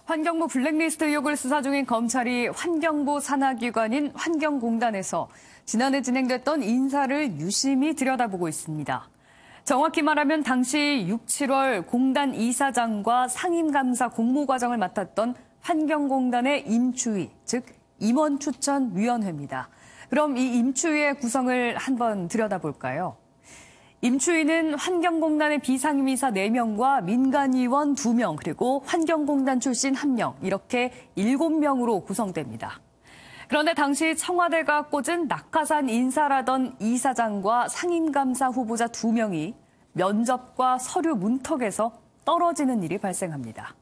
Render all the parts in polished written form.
환경부 블랙리스트 의혹을 수사 중인 검찰이 환경부 산하기관인 환경공단에서 지난해 진행됐던 인사를 유심히 들여다보고 있습니다. 정확히 말하면 당시 6, 7월 공단 이사장과 상임감사 공모 과정을 맡았던 환경공단의 임추위, 즉 임원추천위원회입니다. 그럼 이 임추위의 구성을 한번 들여다볼까요? 임추위는 환경공단의 비상임이사 4명과 민간위원 2명, 그리고 환경공단 출신 1명, 이렇게 7명으로 구성됩니다. 그런데 당시 청와대가 꽂은 낙하산 인사라던 이사장과 상임감사 후보자 2명이 면접과 서류 문턱에서 떨어지는 일이 발생합니다.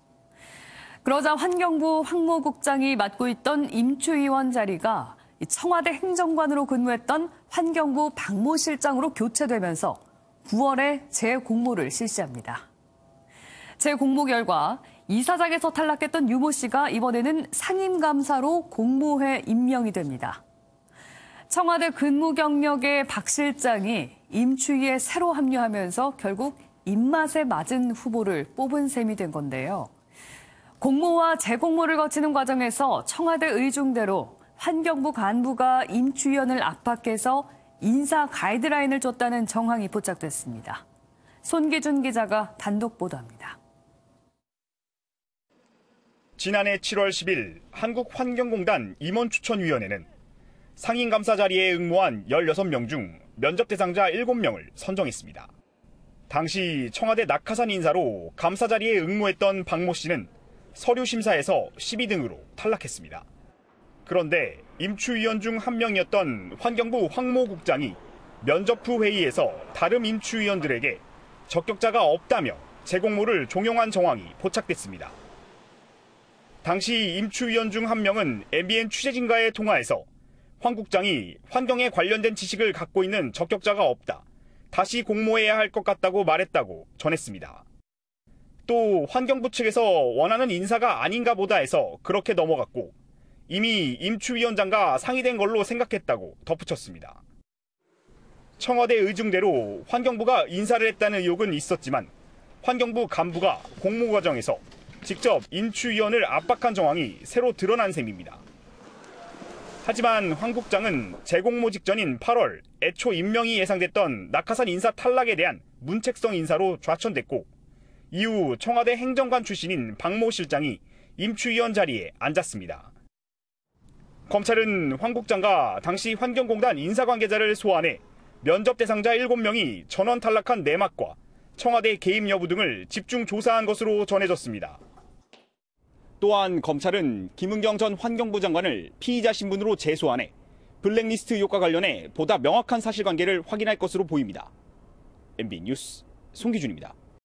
그러자 환경부 황모국장이 맡고 있던 임추위원 자리가 청와대 행정관으로 근무했던 환경부 박모실장으로 교체되면서 9월에 재공모를 실시합니다. 재공모 결과 이사장에서 탈락했던 유모 씨가 이번에는 상임감사로 공모해 임명이 됩니다. 청와대 근무 경력의 박 실장이 임추위에 새로 합류하면서 결국 입맛에 맞은 후보를 뽑은 셈이 된 건데요. 공모와 재공모를 거치는 과정에서 청와대 의중대로 환경부 간부가 임추위원을 압박해서 인사 가이드라인을 줬다는 정황이 포착됐습니다. 손기준 기자가 단독 보도합니다. 지난해 7월 10일 한국환경공단 임원추천위원회는 상임감사 자리에 응모한 16명 중 면접 대상자 7명을 선정했습니다. 당시 청와대 낙하산 인사로 감사 자리에 응모했던 박모 씨는 서류 심사에서 12등으로 탈락했습니다. 그런데 임추위원 중 한 명이었던 환경부 황모국장이 면접 후 회의에서 다른 임추위원들에게 적격자가 없다며 재공모를 종용한 정황이 포착됐습니다. 당시 임추위원 중 한 명은 MBN 취재진과의 통화에서 황 국장이 환경에 관련된 지식을 갖고 있는 적격자가 없다, 다시 공모해야 할 것 같다고 말했다고 전했습니다. 또 환경부 측에서 원하는 인사가 아닌가 보다 해서 그렇게 넘어갔고 이미 임추위원장과 상의된 걸로 생각했다고 덧붙였습니다. 청와대 의중대로 환경부가 인사를 했다는 의혹은 있었지만 환경부 간부가 공모 과정에서 직접 임추위원을 압박한 정황이 새로 드러난 셈입니다. 하지만 황 국장은 재공모 직전인 8월 애초 임명이 예상됐던 낙하산 인사 탈락에 대한 문책성 인사로 좌천됐고 이후 청와대 행정관 출신인 박모 실장이 임추위원 자리에 앉았습니다. 검찰은 황 국장과 당시 환경공단 인사관계자를 소환해 면접 대상자 7명이 전원 탈락한 내막과 청와대 개입 여부 등을 집중 조사한 것으로 전해졌습니다. 또한 검찰은 김은경 전 환경부 장관을 피의자 신분으로 재소환해 블랙리스트 의혹과 관련해 보다 명확한 사실관계를 확인할 것으로 보입니다. MB 뉴스 송기준입니다.